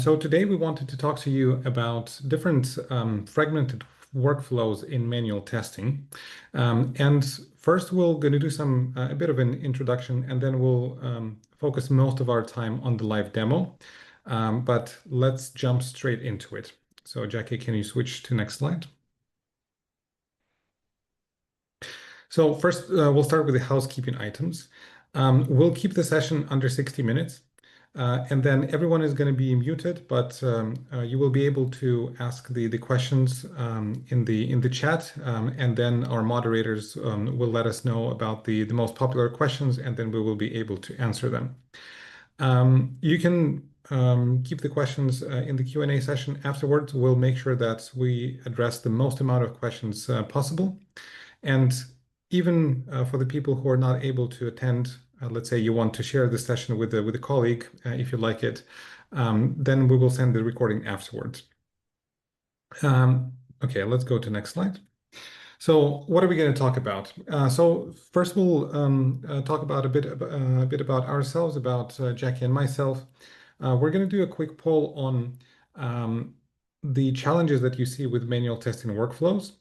So today we wanted to talk to you about different fragmented workflows in manual testing. And first we're going to do a bit of an introduction, and then we'll focus most of our time on the live demo. But let's jump straight into it. So Jackie, can you switch to next slide? So first, we'll start with the housekeeping items. We'll keep the session under 60 minutes. And then everyone is going to be muted, but you will be able to ask the questions in the chat, and then our moderators will let us know about the most popular questions, and then we will be able to answer them. You can keep the questions in the Q&A session afterwards. We'll make sure that we address the most amount of questions possible. And even for the people who are not able to attend, let's say you want to share the session with a colleague, if you like it, then we will send the recording afterwards. Okay, let's go to next slide. So what are we going to talk about? So first we'll talk about a bit about ourselves, about Jackie and myself. We're going to do a quick poll on the challenges that you see with manual testing workflows.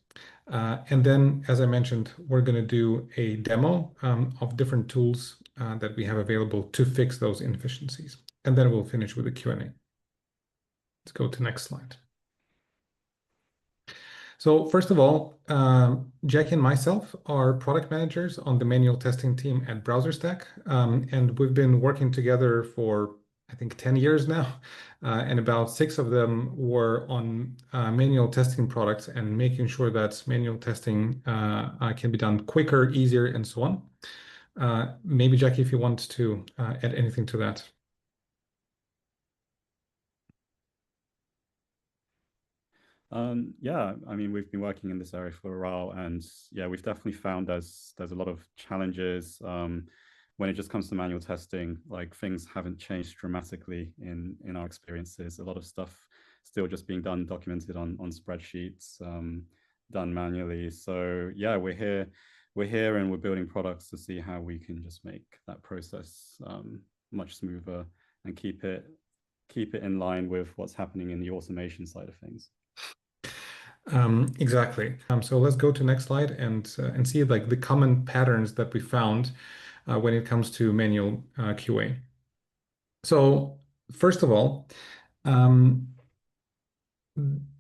And then, as I mentioned, we're going to do a demo of different tools that we have available to fix those inefficiencies. And then we'll finish with a Q&A. Let's go to next slide. So first of all, Jackie and myself are product managers on the manual testing team at BrowserStack. And we've been working together for, I think, 10 years now. And about 6 of them were on manual testing products and making sure that manual testing can be done quicker, easier, and so on. Maybe, Jackie, if you want to add anything to that. Yeah, I mean, we've been working in this area for a while, and yeah, we've definitely found there's a lot of challenges when it just comes to manual testing. Like, things haven't changed dramatically in our experiences. A lot of stuff still just being documented on spreadsheets, done manually. So yeah, we're here and we're building products to see how we can just make that process much smoother and keep it in line with what's happening in the automation side of things. Exactly. So let's go to next slide and see like the common patterns that we found when it comes to manual QA. So first of all,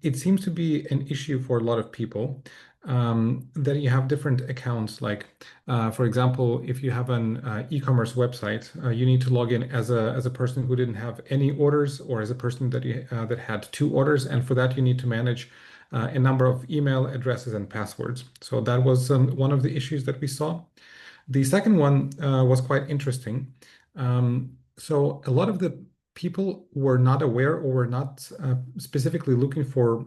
it seems to be an issue for a lot of people that you have different accounts. Like, for example, if you have an e-commerce website, you need to log in as a person who didn't have any orders, or as a person that had 2 orders, and for that you need to manage a number of email addresses and passwords. So that was one of the issues that we saw. The second one was quite interesting. So a lot of the people were not aware or were not specifically looking for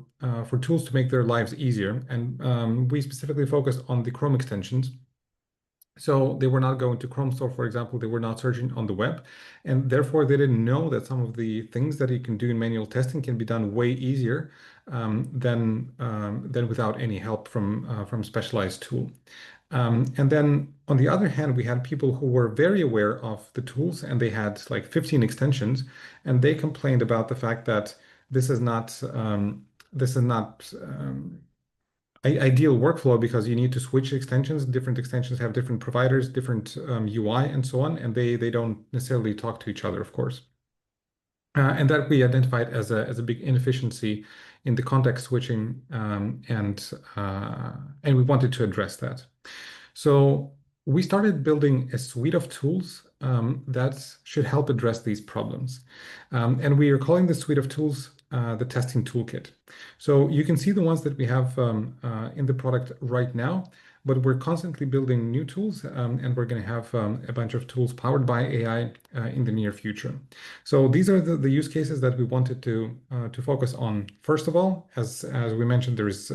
tools to make their lives easier. And we specifically focused on the Chrome extensions. So they were not going to Chrome Store, for example. They were not searching on the web, and therefore they didn't know that some of the things that you can do in manual testing can be done way easier than without any help from specialized tool. And then on the other hand, we had people who were very aware of the tools, and they had like 15 extensions, and they complained about the fact that this is not ideal workflow, because you need to switch extensions. Different extensions have different providers, different UI, and so on, and they don't necessarily talk to each other, of course. And that we identified as a big inefficiency in the context switching, and we wanted to address that. So we started building a suite of tools that should help address these problems. And we are calling this suite of tools the testing toolkit. So you can see the ones that we have in the product right now, but we're constantly building new tools, and we're going to have a bunch of tools powered by AI in the near future. So these are the use cases that we wanted to focus on. First of all, as we mentioned, there is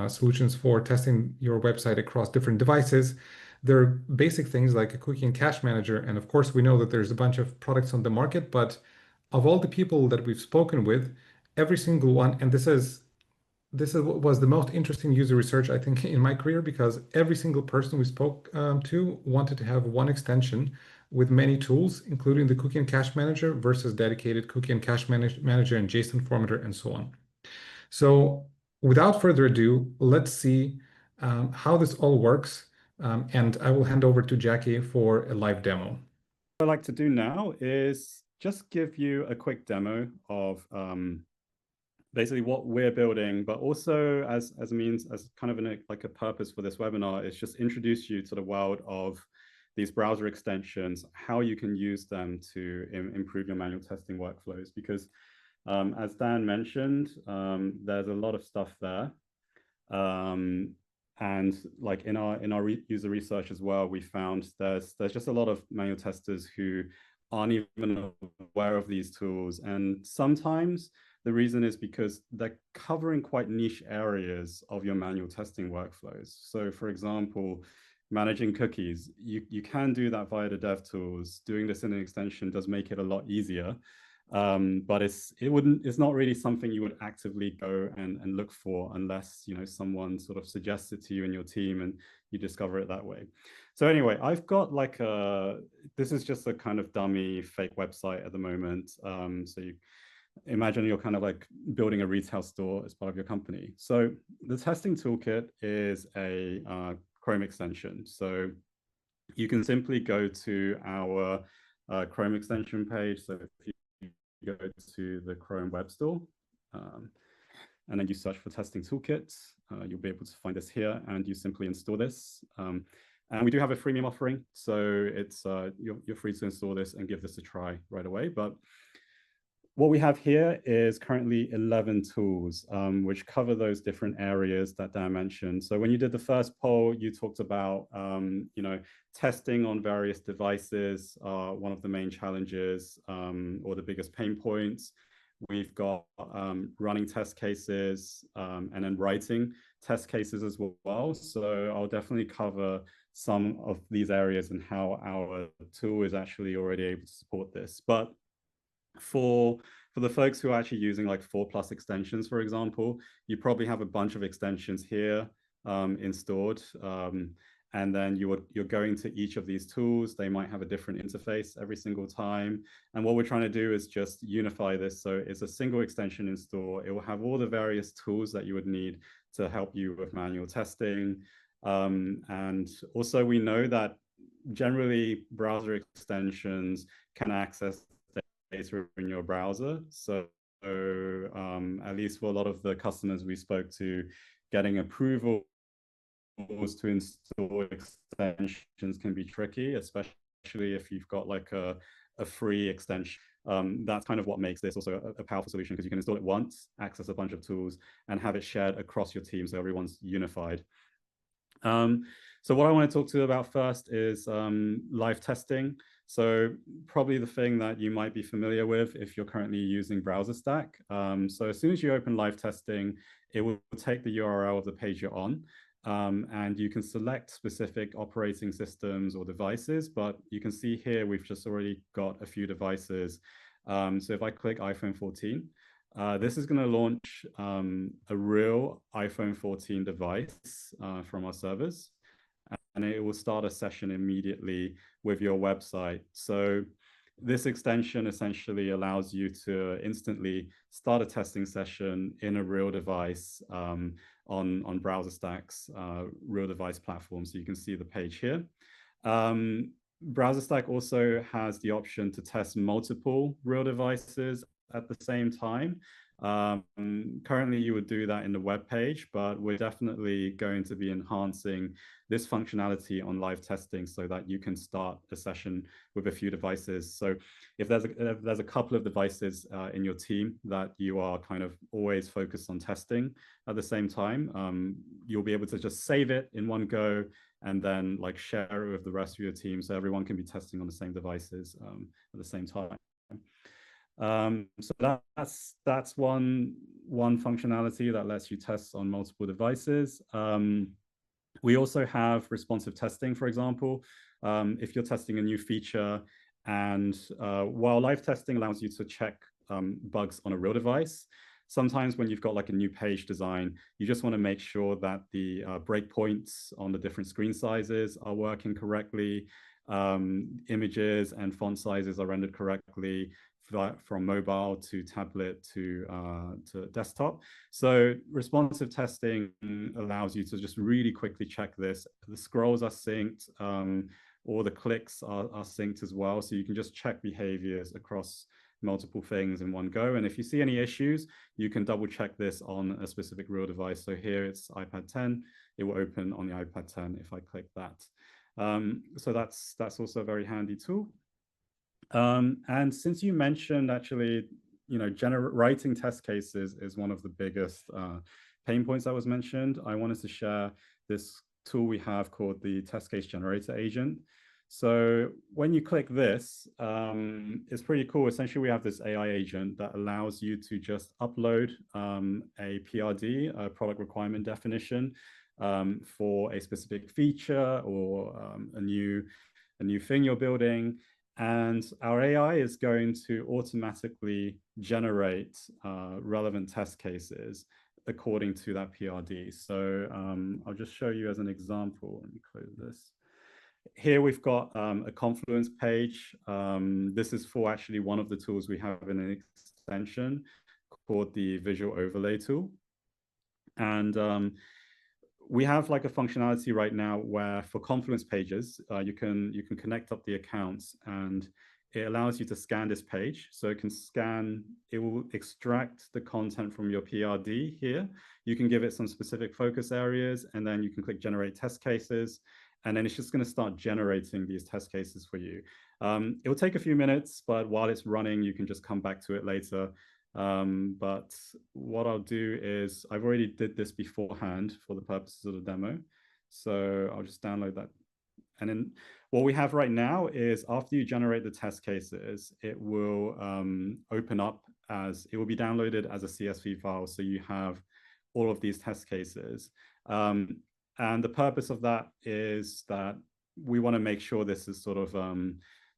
solutions for testing your website across different devices. There are basic things like a cookie and cache manager, and of course we know that there's a bunch of products on the market, but of all the people that we've spoken with, every single one, and this what was the most interesting user research, I think, in my career, because every single person we spoke to wanted to have one extension with many tools, including the cookie and cache manager versus dedicated cookie and cache manager and JSON formatter and so on. So without further ado, let's see how this all works. And I will hand over to Jackie for a live demo. What I'd like to do now is just give you a quick demo of basically what we're building, but also as a means, as kind of like a purpose for this webinar, is just introduce you to the world of these browser extensions, how you can use them to improve your manual testing workflows. Because as Dan mentioned, there's a lot of stuff there. And like in our user research as well, we found there's just a lot of manual testers who aren't even aware of these tools. And sometimes the reason is because they're covering quite niche areas of your manual testing workflows. So for example, managing cookies, you can do that via the dev tools. Doing this in an extension does make it a lot easier. But it's not really something you would actively go and look for unless someone sort of suggests it to you and your team and you discover it that way. So anyway, I've got like this is just a kind of dummy fake website at the moment. So you imagine you're kind of like building a retail store as part of your company. So the testing toolkit is a Chrome extension. So you can simply go to our Chrome extension page. So if you go to the Chrome Web Store, and then you search for testing toolkit, you'll be able to find this here, and you simply install this. And we do have a freemium offering, so it's you're free to install this and give this a try right away. But what we have here is currently 11 tools, which cover those different areas that Dan mentioned. So when you did the first poll, you talked about, testing on various devices, one of the main challenges or the biggest pain points. We've got running test cases and then writing test cases as well. So I'll definitely cover some of these areas and how our tool is actually already able to support this. But for the folks who are actually using like 4+ extensions, for example, you probably have a bunch of extensions here installed. And then you're going to each of these tools. They might have a different interface every single time. And what we're trying to do is just unify this. So it's a single extension install. It will have all the various tools that you would need to help you with manual testing. And also we know that generally browser extensions can access data in your browser. So at least for a lot of the customers we spoke to, getting approval to install extensions can be tricky, especially if you've got like a free extension. That's kind of what makes this also a powerful solution, because you can install it once, access a bunch of tools, and have it shared across your team so everyone's unified. So what I want to talk to you about first is live testing. So probably the thing that you might be familiar with if you're currently using BrowserStack. So as soon as you open live testing, it will take the URL of the page you're on. And you can select specific operating systems or devices, but you can see here we've just already got a few devices. So if I click iPhone 14, this is going to launch a real iPhone 14 device from our servers, and it will start a session immediately with your website. So this extension essentially allows you to instantly start a testing session in a real device on BrowserStack's real device platform. So you can see the page here. BrowserStack also has the option to test multiple real devices at the same time. Currently, you would do that in the web page, but we're definitely going to be enhancing this functionality on live testing so that you can start a session with a few devices. So if there's a couple of devices in your team that you are kind of always focused on testing at the same time, you'll be able to just save it in one go and then like share it with the rest of your team so everyone can be testing on the same devices at the same time. So that's one functionality that lets you test on multiple devices. We also have responsive testing, for example. If you're testing a new feature, and while live testing allows you to check bugs on a real device, sometimes when you've got like a new page design, you just want to make sure that the breakpoints on the different screen sizes are working correctly. images and font sizes are rendered correctly from mobile to tablet to desktop. So responsive testing allows you to just really quickly check this. The scrolls are synced, or the clicks are synced as well. So you can just check behaviors across multiple things in one go. And if you see any issues, you can double check this on a specific real device. So here it's iPad 10. It will open on the iPad 10 if I click that. So that's also a very handy tool. And since you mentioned actually, writing test cases is one of the biggest pain points that was mentioned, I wanted to share this tool we have called the test case generator agent. So when you click this, it's pretty cool. Essentially, we have this AI agent that allows you to just upload a PRD, a product requirement definition, for a specific feature or a new thing you're building. And our AI is going to automatically generate relevant test cases according to that PRD. So I'll just show you as an example. Let me close this. Here we've got a Confluence page. This is for actually one of the tools we have in an extension called the Visual Overlay tool. And we have like a functionality right now where for Confluence pages, you can connect up the accounts, and it allows you to scan this page. So it can scan, it will extract the content from your PRD here. You can give it some specific focus areas, and then you can click generate test cases. And then it's just going to start generating these test cases for you. It will take a few minutes, but while it's running, you can just come back to it later. But what I'll do is I've already did this beforehand for the purposes of the demo. So I'll just download that. And then what we have right now is after you generate the test cases, it will open up as, it will be downloaded as a CSV file. So you have all of these test cases. And the purpose of that is that we want to make sure this is sort of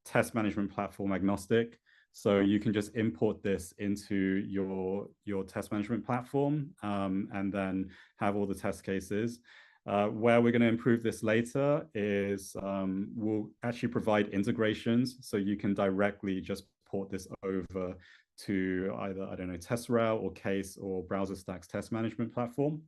test management platform agnostic. So you can just import this into your test management platform, and then have all the test cases. Where we're going to improve this later is we'll actually provide integrations. So you can directly just port this over to either, I don't know, TestRail or Case or BrowserStack's test management platform.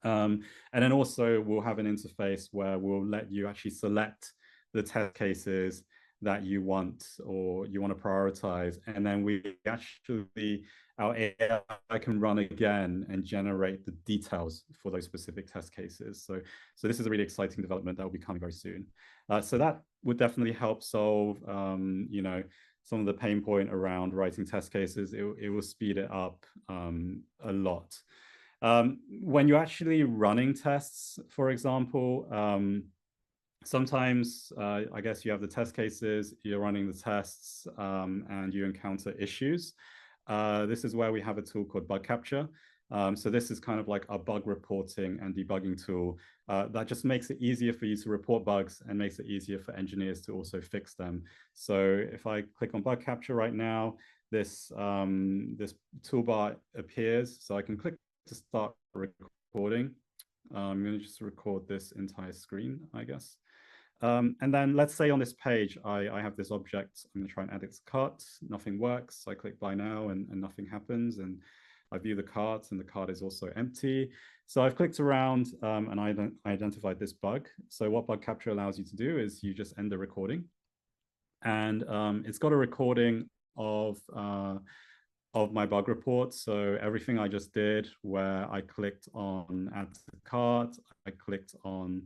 And then also we'll have an interface where we'll let you actually select the test cases that you want or you want to prioritize. And then we actually, our AI can run again and generate the details for those specific test cases. So this is a really exciting development that will be coming very soon. So that would definitely help solve, some of the pain point around writing test cases. It will speed it up a lot. When you're actually running tests, for example, sometimes I guess you have the test cases, you're running the tests, and you encounter issues. This is where we have a tool called bug capture. So this is kind of like a bug reporting and debugging tool that just makes it easier for you to report bugs and makes it easier for engineers to also fix them. So if I click on bug capture right now, this toolbar appears. So I can click to start recording. I'm going to just record this entire screen, I guess. And then let's say on this page, I have this object. I'm going to try and add it to cart. Nothing works. So I click buy now and nothing happens. And I view the cart and the cart is also empty. So I've clicked around and I identified this bug. So what bug capture allows you to do is you just end the recording. And it's got a recording of my bug report. So everything I just did where I clicked on add to cart, I clicked on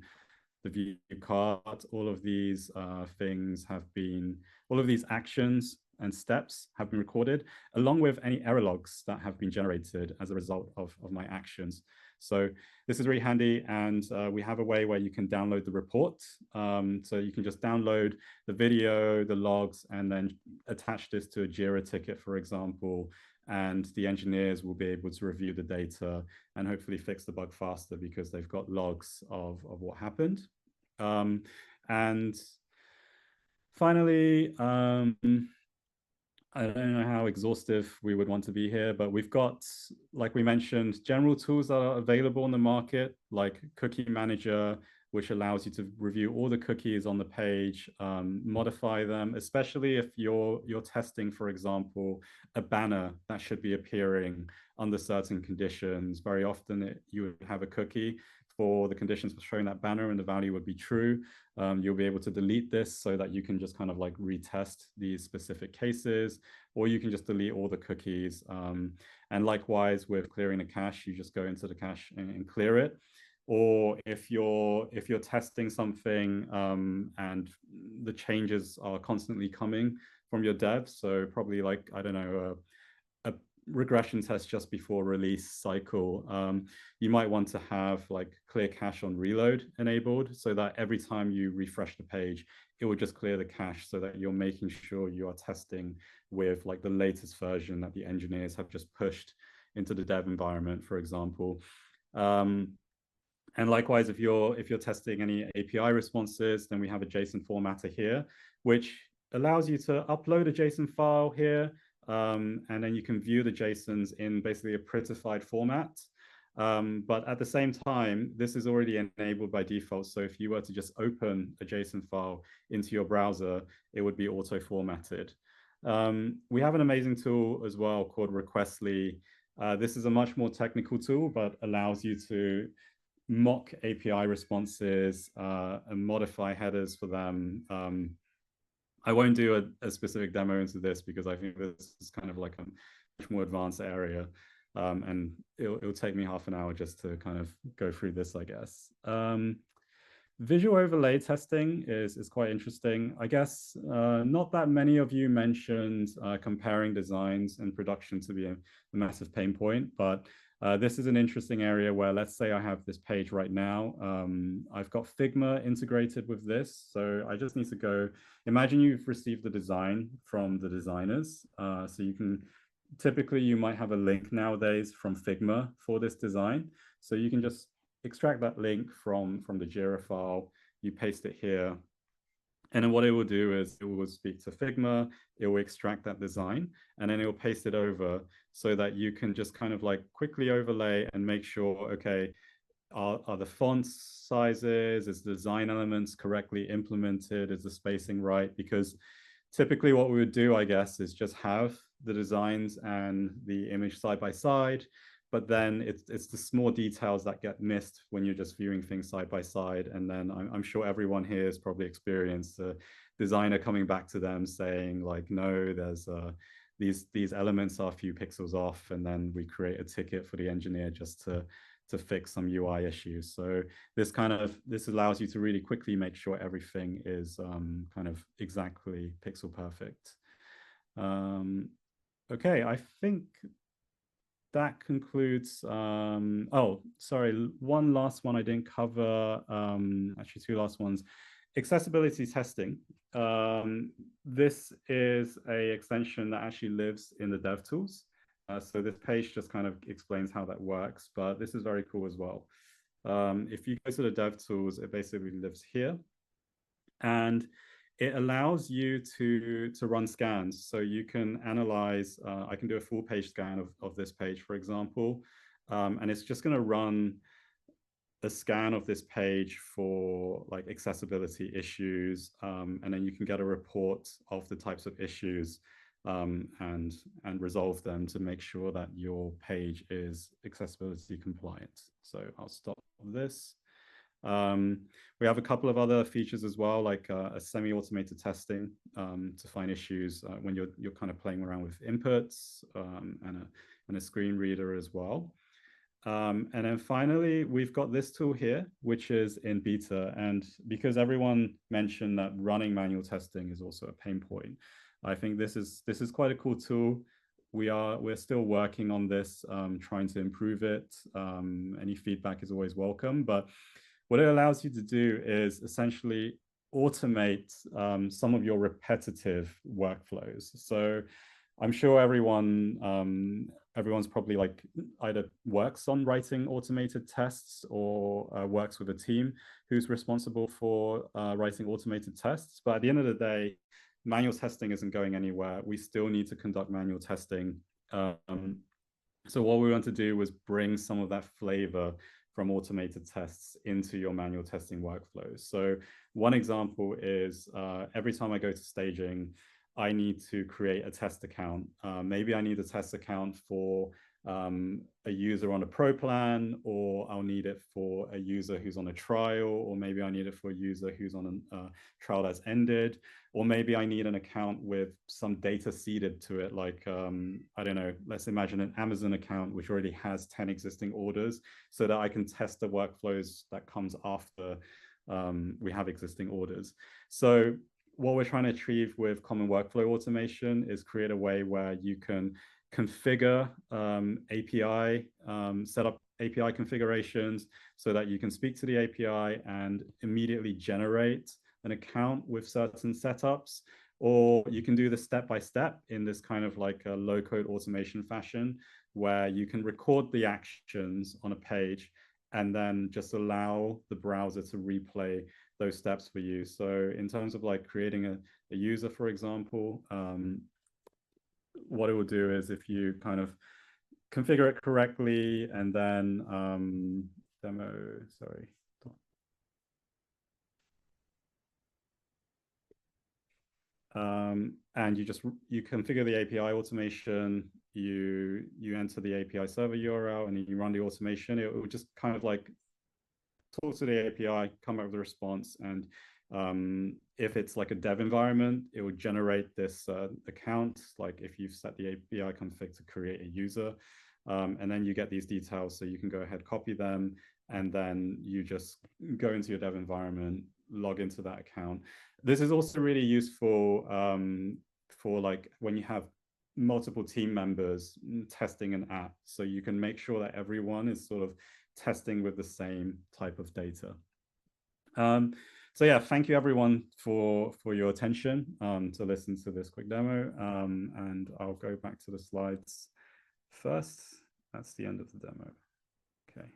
the view cart, all of these things have been, all of these actions and steps have been recorded, along with any error logs that have been generated as a result of my actions. So this is really handy, and we have a way where you can download the report. So you can just download the video, the logs, and then attach this to a Jira ticket, for example, and the engineers will be able to review the data and hopefully fix the bug faster because they've got logs of what happened. And finally, I don't know how exhaustive we would want to be here, but we've got, like we mentioned, general tools that are available on the market, like Cookie Manager, which allows you to review all the cookies on the page, modify them, especially if you're testing, for example, a banner that should be appearing under certain conditions. Very often you would have a cookie for the conditions for showing that banner and the value would be true. You'll be able to delete this so that you can just kind of like retest these specific cases, or you can just delete all the cookies. And likewise with clearing the cache, you just go into the cache and clear it. Or if you're testing something and the changes are constantly coming from your devs, so probably like, I don't know, a regression test just before release cycle, you might want to have like clear cache on reload enabled so that every time you refresh the page, it will just clear the cache so that you're making sure you are testing with like the latest version that the engineers have just pushed into the dev environment, for example. And likewise, if you're testing any API responses, then we have a JSON formatter here, which allows you to upload a JSON file here, and then you can view the JSONs in basically a prettified format. But at the same time, this is already enabled by default. So if you were to just open a JSON file into your browser, it would be auto-formatted. We have an amazing tool as well called Requestly. This is a much more technical tool, but allows you to mock API responses and modify headers for them. I won't do a specific demo into this because I think this is kind of like a much more advanced area. And it'll take me half an hour just to kind of go through this, I guess. Visual overlay testing is quite interesting. I guess not that many of you mentioned comparing designs in production to be a massive pain point, but this is an interesting area where, let's say I have this page right now. I've got Figma integrated with this. So I just need to go, imagine you've received the design from the designers. So you can, typically you might have a link nowadays from Figma for this design. So you can just extract that link from the Jira file, you paste it here. And then what it will do is it will speak to Figma, it will extract that design, and then it will paste it over so that you can just kind of like quickly overlay and make sure, okay, are the font sizes, is the design elements correctly implemented, is the spacing right? Because typically what we would do, I guess, is just have the designs and the image side by side, but then it's the small details that get missed when you're just viewing things side by side. And then I'm sure everyone here has probably experienced a designer coming back to them saying like, no, there's these elements are a few pixels off, and then we create a ticket for the engineer just to fix some UI issues. So this allows you to really quickly make sure everything is kind of exactly pixel perfect. Okay, I think that concludes, oh, sorry, one last one I didn't cover, actually two last ones. Accessibility testing. This is a extension that actually lives in the DevTools. So this page just kind of explains how that works, but this is very cool as well. If you go to the DevTools, it basically lives here. And it allows you to run scans. So you can analyze, I can do a full page scan of this page, for example, and it's just going to run a scan of this page for like accessibility issues, and then you can get a report of the types of issues and resolve them to make sure that your page is accessibility compliant. So I'll stop this. We have a couple of other features as well, like a semi-automated testing to find issues when you're kind of playing around with inputs and a screen reader as well. And then finally, we've got this tool here, which is in beta. And because everyone mentioned that running manual testing is also a pain point, I think this is quite a cool tool. We're still working on this, trying to improve it. Any feedback is always welcome, but what it allows you to do is essentially automate some of your repetitive workflows. So I'm sure everyone's probably like either works on writing automated tests or works with a team who's responsible for writing automated tests. But at the end of the day, manual testing isn't going anywhere. We still need to conduct manual testing. So what we want to do was bring some of that flavor from automated tests into your manual testing workflows. So one example is every time I go to staging, I need to create a test account. Maybe I need a test account for a user on a pro plan, or I'll need it for a user who's on a trial, or maybe I need it for a user who's on a trial that's ended, or maybe I need an account with some data seeded to it, like, I don't know, let's imagine an Amazon account which already has 10 existing orders so that I can test the workflows that comes after we have existing orders. So what we're trying to achieve with common workflow automation is create a way where you can configure API, set up API configurations so that you can speak to the API and immediately generate an account with certain setups, or you can do this step by step in this kind of like a low code automation fashion where you can record the actions on a page and then just allow the browser to replay those steps for you. So in terms of like creating a user, for example, what it will do is if you kind of configure it correctly and then and you configure the API automation, you enter the API server URL and you run the automation. It will just kind of like talk to the API, come up with a response, and if it's like a dev environment, it will generate this account, like if you've set the API config to create a user, and then you get these details, so you can go ahead, copy them, and then you just go into your dev environment, log into that account. This is also really useful for like when you have multiple team members testing an app, so you can make sure that everyone is sort of testing with the same type of data. So yeah, thank you everyone for your attention to listen to this quick demo, and I'll go back to the slides first. That's the end of the demo. Okay.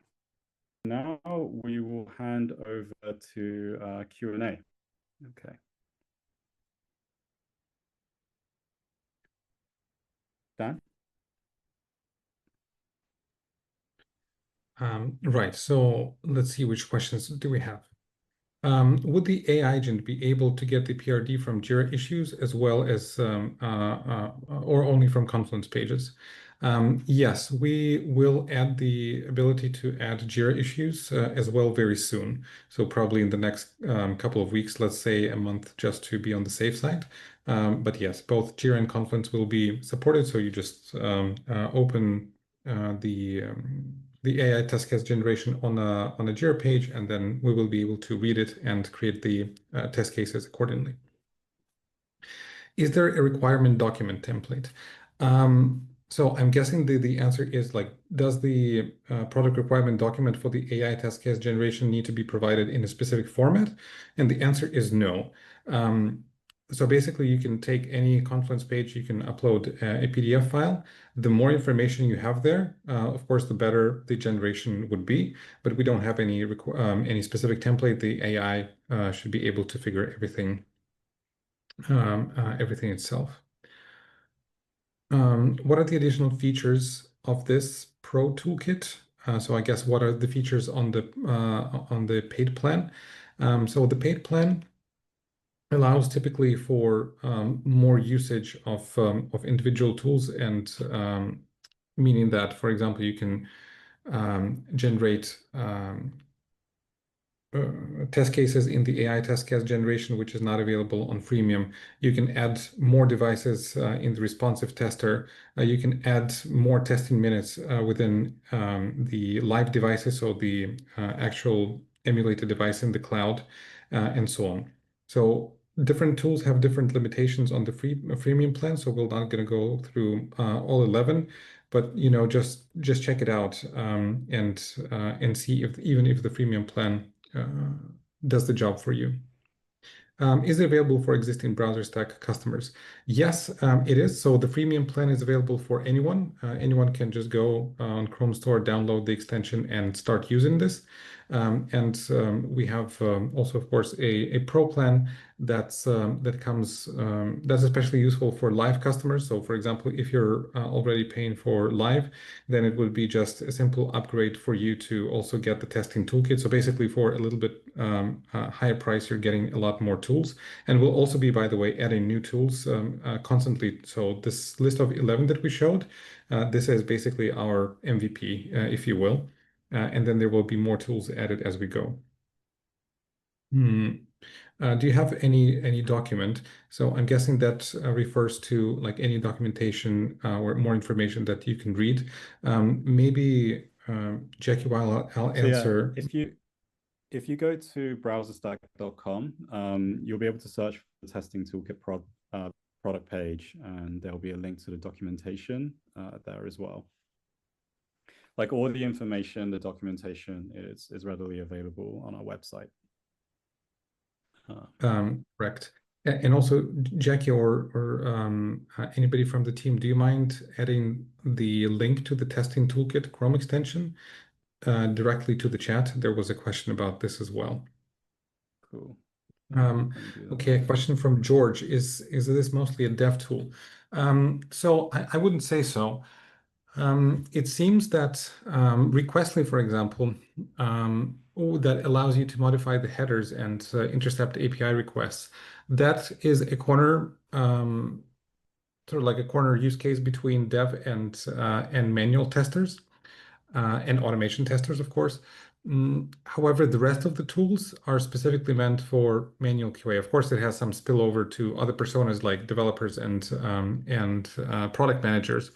Now we will hand over to Q&A. Okay. Dan? Right, so let's see which questions do we have. Would the AI agent be able to get the PRD from Jira issues as well as, or only from Confluence pages? Yes, we will add the ability to add Jira issues as well very soon. So probably in the next couple of weeks, let's say a month, just to be on the safe side. But yes, both Jira and Confluence will be supported. So you just open the AI test case generation on a Jira page, and then we will be able to read it and create the test cases accordingly. Is there a requirement document template? So I'm guessing the answer is like, does the product requirement document for the AI test case generation need to be provided in a specific format? And the answer is no. So basically, you can take any Confluence page, you can upload a PDF file. The more information you have there, of course, the better the generation would be. But we don't have any specific template. The AI should be able to figure everything itself. What are the additional features of this Pro toolkit? So I guess what are the features on the paid plan? So the paid plan allows typically for more usage of individual tools, and meaning that, for example, you can generate test cases in the AI test case generation, which is not available on freemium. You can add more devices in the responsive tester. You can add more testing minutes within the live devices, so the actual emulated device in the cloud, and so on. So different tools have different limitations on the freemium plan, so we're not going to go through all 11. But just check it out and see if even if the freemium plan does the job for you. Is it available for existing BrowserStack customers? Yes, it is. So the freemium plan is available for anyone. Anyone can just go on Chrome Store, download the extension, and start using this. And we have also, of course, a pro plan that's especially useful for live customers. So, for example, if you're already paying for live, then it would be just a simple upgrade for you to also get the testing toolkit. So basically, for a little bit higher price, you're getting a lot more tools. And we'll also be, by the way, adding new tools constantly. So this list of 11 that we showed, this is basically our MVP, if you will. And then there will be more tools added as we go. Hmm. Do you have any document? So I'm guessing that refers to like any documentation or more information that you can read. Maybe Jackie, while I'll So yeah, answer. if you go to browserstack.com, you'll be able to search for the testing toolkit product page, and there'll be a link to the documentation there as well. Like all the information, the documentation is readily available on our website. Correct. And also, Jackie or anybody from the team, do you mind adding the link to the testing toolkit Chrome extension directly to the chat? There was a question about this as well. Cool. Let me do that Okay, right a now. question from George. Is this mostly a dev tool? So I wouldn't say so. It seems that Requestly, for example, that allows you to modify the headers and intercept API requests. That is a corner, sort of like a corner use case between dev and manual testers and automation testers, of course. However, the rest of the tools are specifically meant for manual QA. Of course, it has some spillover to other personas like developers and product managers.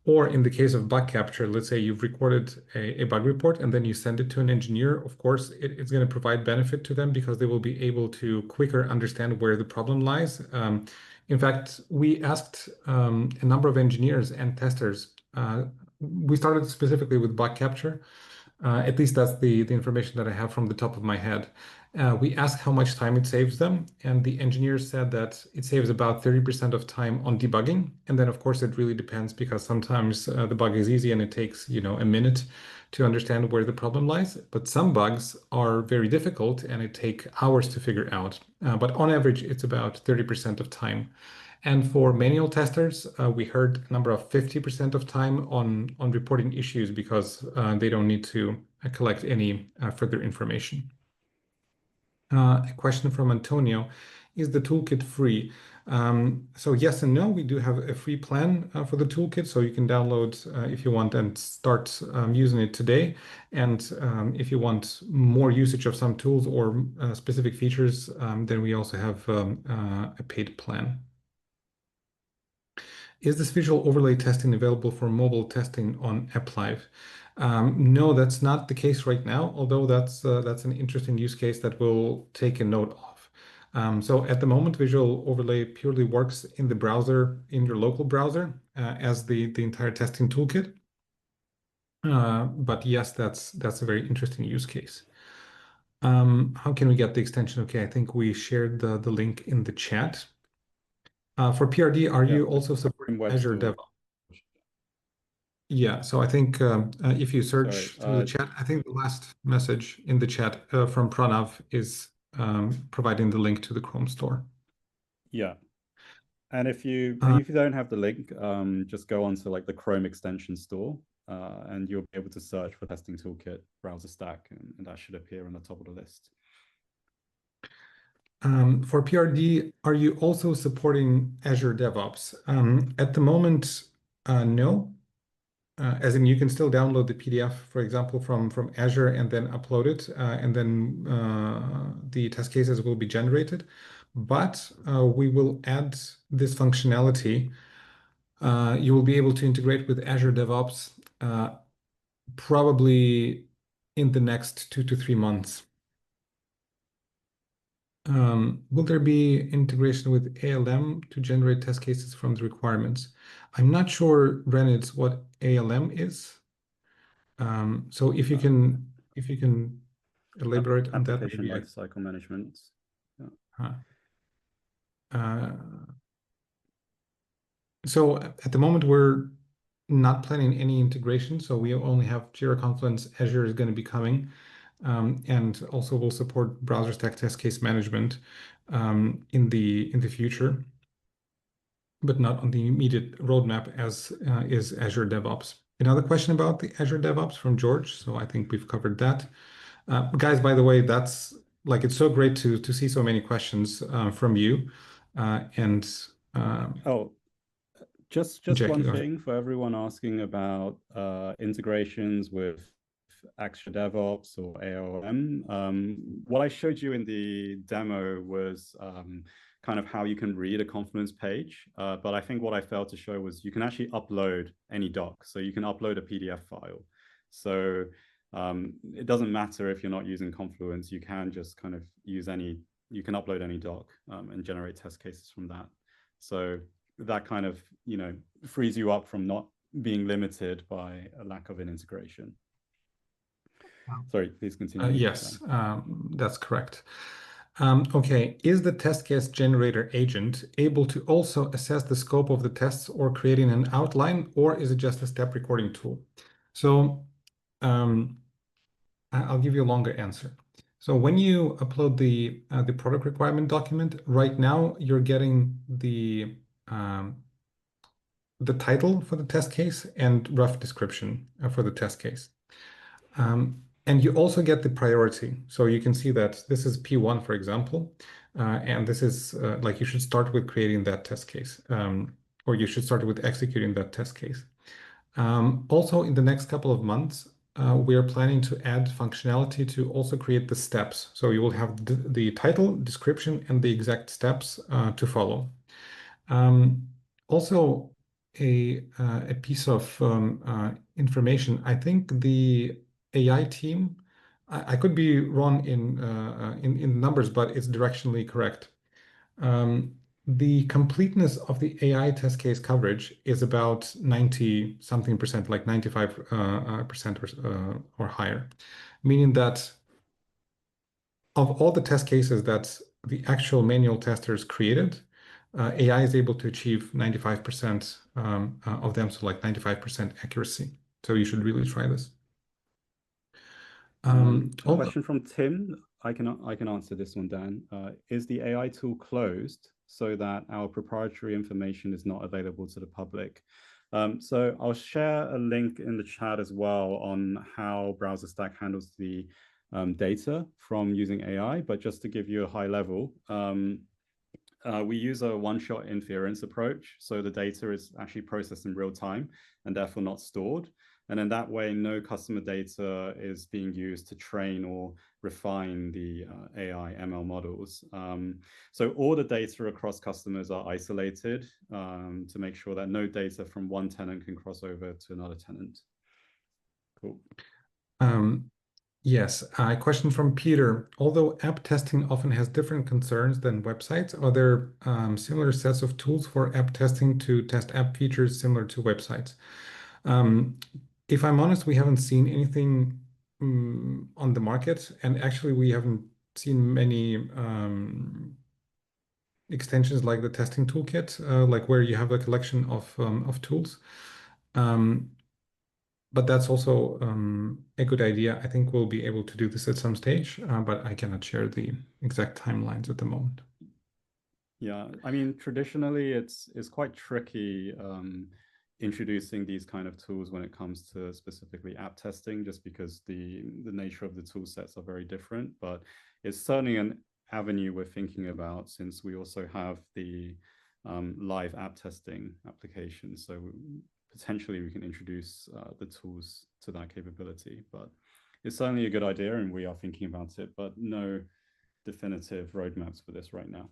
Or in the case of bug capture, let's say you've recorded a bug report and then you send it to an engineer. Of course, it's going to provide benefit to them because they will be able to quicker understand where the problem lies. In fact, we asked a number of engineers and testers. We started specifically with bug capture. At least that's the information that I have from the top of my head. We asked how much time it saves them, and the engineers said that it saves about 30% of time on debugging. And then, of course, it really depends because sometimes the bug is easy and it takes, a minute to understand where the problem lies. But some bugs are very difficult and it take hours to figure out. But on average, it's about 30% of time. And for manual testers, we heard a number of 50% of time on reporting issues because they don't need to collect any further information. A question from Antonio, is the toolkit free? So yes and no, we do have a free plan for the toolkit, so you can download if you want and start using it today. And if you want more usage of some tools or specific features, then we also have a paid plan. Is this visual overlay testing available for mobile testing on AppLive? No, that's not the case right now, although that's an interesting use case that we'll take a note of. So at the moment, visual overlay purely works in the browser, in your local browser, as the entire testing toolkit. But yes, that's a very interesting use case. How can we get the extension? Okay, I think we shared the link in the chat. For PRD, are Yeah, you the also supporting web Azure store. DevOps? Yeah, so I think if you Sorry. search through the chat, I think the last message in the chat from Pranav is providing the link to the Chrome store. Yeah. And if you Uh, don't have the link, just go onto like the Chrome extension store, and you'll be able to search for testing toolkit BrowserStack, and that should appear on the top of the list. for PRD, are you also supporting Azure DevOps? At the moment, no. As in, you can still download the PDF, for example, from Azure and then upload it, and then the test cases will be generated. But we will add this functionality. You will be able to integrate with Azure DevOps probably in the next 2 to 3 months. Will there be integration with ALM to generate test cases from the requirements? I'm not sure, Renitz, what ALM is. So if you can elaborate on that, Application maybe lifecycle management. Yeah. uh, so at the moment we're not planning any integration, so we only have Jira Confluence. Azure is going to be coming. and also will support BrowserStack test case management in the future, but not on the immediate roadmap as is Azure DevOps. Another question about the Azure DevOps from George. So I think we've covered that. Guys, by the way, that's like it's so great to see so many questions from you. And Oh, just Jackie, one go ahead. thing for everyone asking about integrations with Azure DevOps or AOM. What I showed you in the demo was kind of how you can read a Confluence page. But I think what I failed to show was you can actually upload any doc. So you can upload a PDF file. So it doesn't matter if you're not using Confluence. You can just kind of you can upload any doc and generate test cases from that. So that kind of, frees you up from not being limited by a lack of an integration. Sorry, please continue. Yes, that's correct. Okay, is the test case generator agent able to also assess the scope of the tests or creating an outline, or is it just a step recording tool? So I'll give you a longer answer. So when you upload the product requirement document, right now you're getting the title for the test case and rough description for the test case. And you also get the priority. So you can see that this is P1, for example, and this is like you should start with creating that test case, or you should start with executing that test case. Also, in the next couple of months, we are planning to add functionality to also create the steps. So you will have the title, description, and the exact steps to follow. Also, a piece of information. I think the AI team, I could be wrong in numbers, but it's directionally correct. The completeness of the AI test case coverage is about 90 something percent, like 95% or higher, meaning that of all the test cases that the actual manual testers created, AI is able to achieve 95% of them, so like 95% accuracy. So you should really try this. A question from Tim. I can answer this one, Dan. Is the AI tool closed so that our proprietary information is not available to the public? So I'll share a link in the chat as well on how BrowserStack handles the data from using AI. But just to give you a high level, we use a one-shot inference approach. So the data is actually processed in real time and therefore not stored. And in that way, no customer data is being used to train or refine the AI ML models. So all the data across customers are isolated to make sure that no data from one tenant can cross over to another tenant. Cool. Yes, a question from Peter. Although app testing often has different concerns than websites, are there similar sets of tools for app testing to test app features similar to websites? If I'm honest, we haven't seen anything on the market, and actually we haven't seen many extensions like the testing toolkit, like where you have a collection of tools. But that's also a good idea. I think we'll be able to do this at some stage, but I cannot share the exact timelines at the moment. Yeah, I mean, traditionally, it's quite tricky introducing these kind of tools when it comes to specifically app testing, just because the nature of the tool sets are very different. But it's certainly an avenue we're thinking about, since we also have the live app testing application. So potentially we can introduce the tools to that capability. But it's certainly a good idea, and we are thinking about it, but no definitive roadmaps for this right now.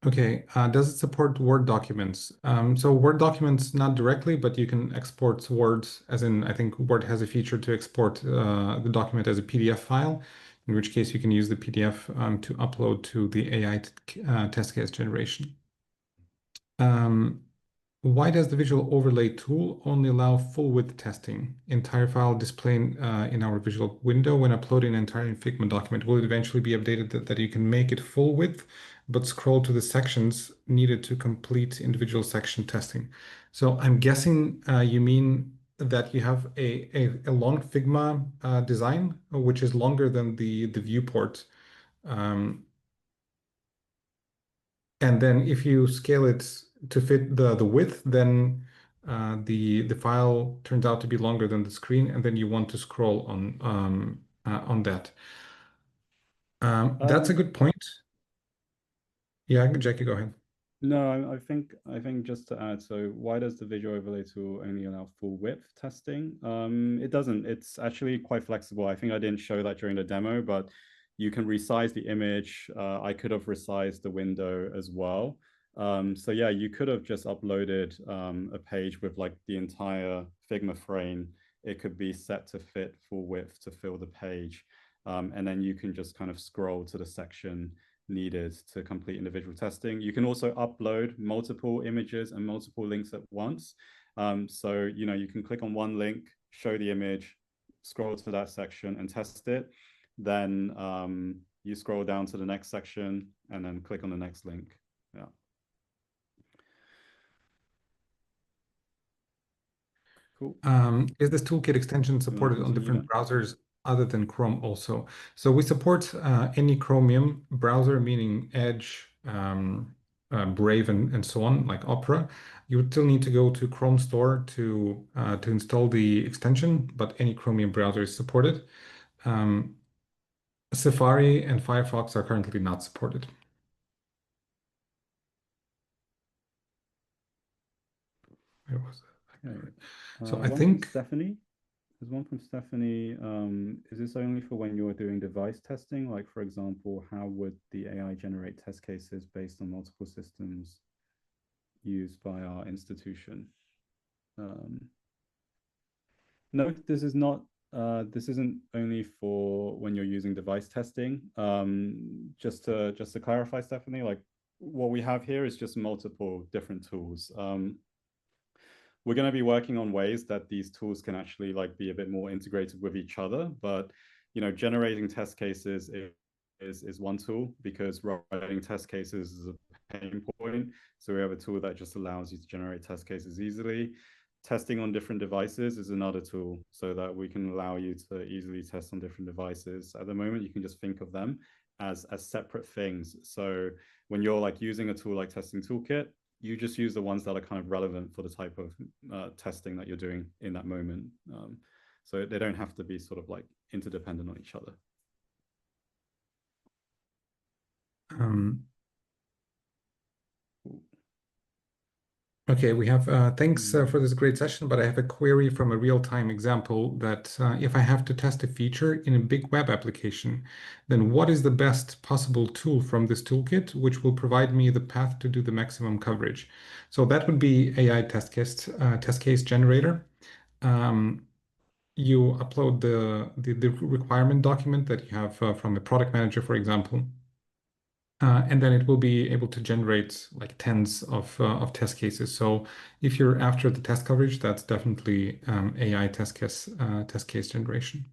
Okay, does it support Word documents? So Word documents, not directly, but you can export Word, as in, I think Word has a feature to export the document as a PDF file, in which case you can use the PDF to upload to the AI test case generation. Why does the visual overlay tool only allow full width testing? Entire file displaying in our visual window when uploading an entire Figma document. Will it eventually be updated that you can make it full width, but scroll to the sections needed to complete individual section testing? So I'm guessing you mean that you have a long Figma design, which is longer than the viewport. Um, and then if you scale it to fit the width, then the file turns out to be longer than the screen, and then you want to scroll on that. That's a Um, good point. Yeah, Jackie, go ahead. No, I think just to add, so why does the visual overlay tool only allow full width testing? It doesn't. It's actually quite flexible. I think I didn't show that during the demo, but you can resize the image. I could have resized the window as well. So yeah, you could have just uploaded a page with like the entire Figma frame. It could be set to fit full width to fill the page. And then you can just kind of scroll to the section needed to complete individual testing. You can also upload multiple images and multiple links at once. So, you can click on one link, show the image, scroll to that section and test it. Then you scroll down to the next section and then click on the next link. Yeah. Cool. Is this toolkit extension You want to supported on continue different then? browsers other than Chrome also? So we support any Chromium browser, meaning Edge, Brave, and so on, like Opera. You would still need to go to Chrome Store to install the extension, but any Chromium browser is supported. Um, Safari and Firefox are currently not supported. Where was Okay. that? So I One from think Stephanie. There's one from Stephanie. Is this only for when you're doing device testing? Like, for example, how would the AI generate test cases based on multiple systems used by our institution? Um, no, this is not. This isn't only for when you're using device testing. Just to clarify, Stephanie, like what we have here is just multiple different tools. We're going to be working on ways that these tools can actually like be a bit more integrated with each other. But generating test cases is one tool, because writing test cases is a pain point. So we have a tool that just allows you to generate test cases easily. Testing on different devices is another tool, so that we can allow you to easily test on different devices. At the moment, you can just think of them as separate things. So when you're like using a tool like Testing Toolkit, you just use the ones that are kind of relevant for the type of testing that you're doing in that moment. So they don't have to be sort of like interdependent on each other. um, okay, we have thanks for this great session, but I have a query from a real-time example that if I have to test a feature in a big web application, then what is the best possible tool from this toolkit which will provide me the path to do the maximum coverage? So that would be AI test case generator. You upload the requirement document that you have from a product manager, for example. And then it will be able to generate like tens of test cases. So if you're after the test coverage, that's definitely AI test case generation.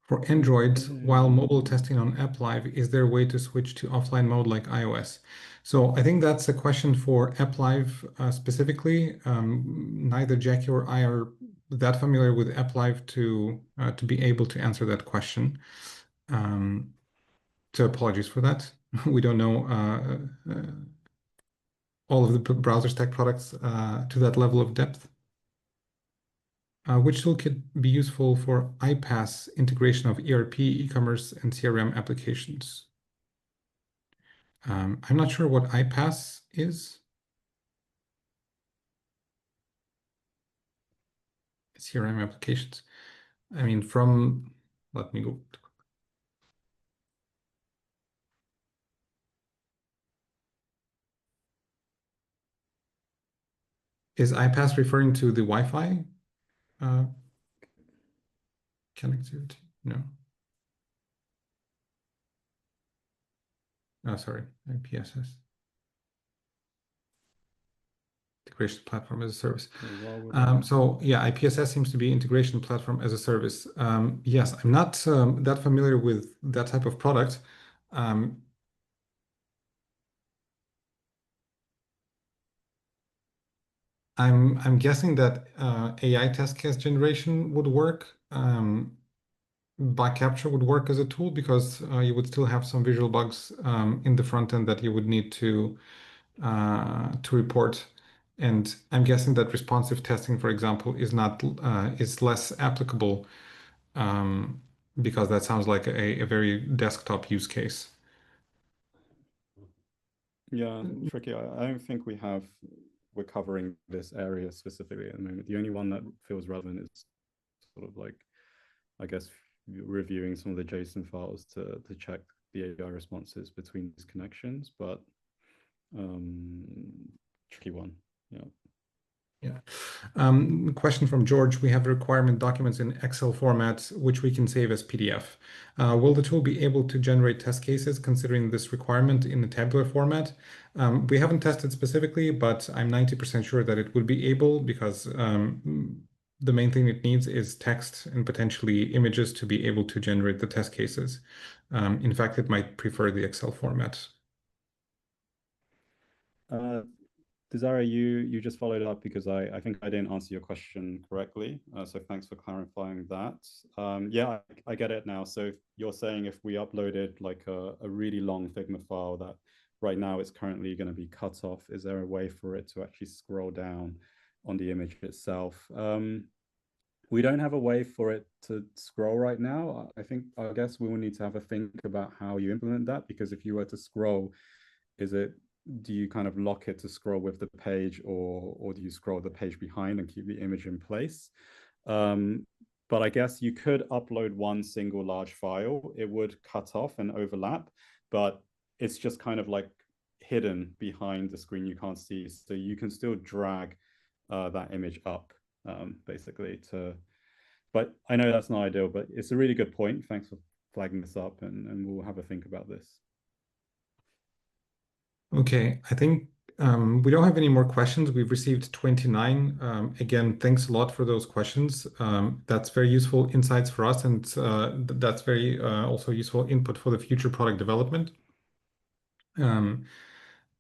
For Android, while mobile Okay. testing on App Live, is there a way to switch to offline mode like iOS? So I think that's a question for App Live specifically. Neither Jackie or I are that familiar with App Live to be able to answer that question. So apologies for that. We don't know all of the BrowserStack products to that level of depth. Which tool could be useful for iPaaS integration of ERP, e-commerce, and CRM applications? I'm not sure what iPaaS is. CRM applications. I mean, let me go. Is iPaaS referring to the Wi-Fi uh, connectivity? No. Oh, sorry, IPSS. Integration platform as a service. Okay, while we're there. So yeah, IPSS seems to be integration platform as a service. Yes, I'm not that familiar with that type of product. Um, I'm guessing that AI test case generation would work. Bug capture would work as a tool because you would still have some visual bugs in the front end that you would need to report. And I'm guessing that responsive testing, for example, is less applicable because that sounds like a very desktop use case. Yeah, tricky. I don't think we're covering this area specifically at the moment. The only one that feels relevant is sort of like, I guess, reviewing some of the JSON files to check the API responses between these connections, but tricky one. Yeah. Yeah. Question from George. We have requirement documents in Excel format, which we can save as PDF. Will the tool be able to generate test cases considering this requirement in a tabular format? We haven't tested specifically, but I'm 90% sure that it would be able because the main thing it needs is text and potentially images to be able to generate the test cases. In fact, it might prefer the Excel format. Desiree, you just followed up because I think I didn't answer your question correctly. So thanks for clarifying that. Yeah, I get it now. So you're saying if we uploaded like a really long Figma file that right now it's currently going to be cut off, is there a way for it to actually scroll down on the image itself? We don't have a way for it to scroll right now. I guess we will need to have a think about how you implement that, because if you were to scroll, do you kind of lock it to scroll with the page, or do you scroll the page behind and keep the image in place? But I guess you could upload one single large file. It would cut off and overlap, but it's just kind of like hidden behind the screen. You can't see. So you can still drag that image up, basically. But I know that's not ideal, but it's a really good point. Thanks for flagging this up, and we'll have a think about this. Okay, I think we don't have any more questions. We've received 29. Again, thanks a lot for those questions. That's very useful insights for us, and that's very also useful input for the future product development. And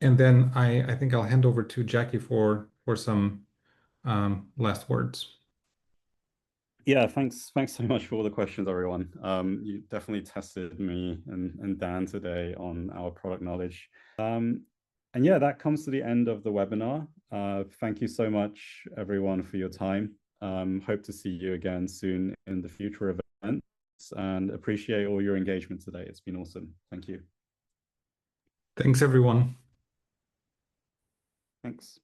then I think I'll hand over to Jackie for some last words. Yeah, thanks so much for all the questions, everyone. You definitely tested me and Dan today on our product knowledge. And yeah, that comes to the end of the webinar. Thank you so much, everyone, for your time. Hope to see you again soon in the future events, and appreciate all your engagement today. It's been awesome. Thank you. Thanks, everyone. Thanks.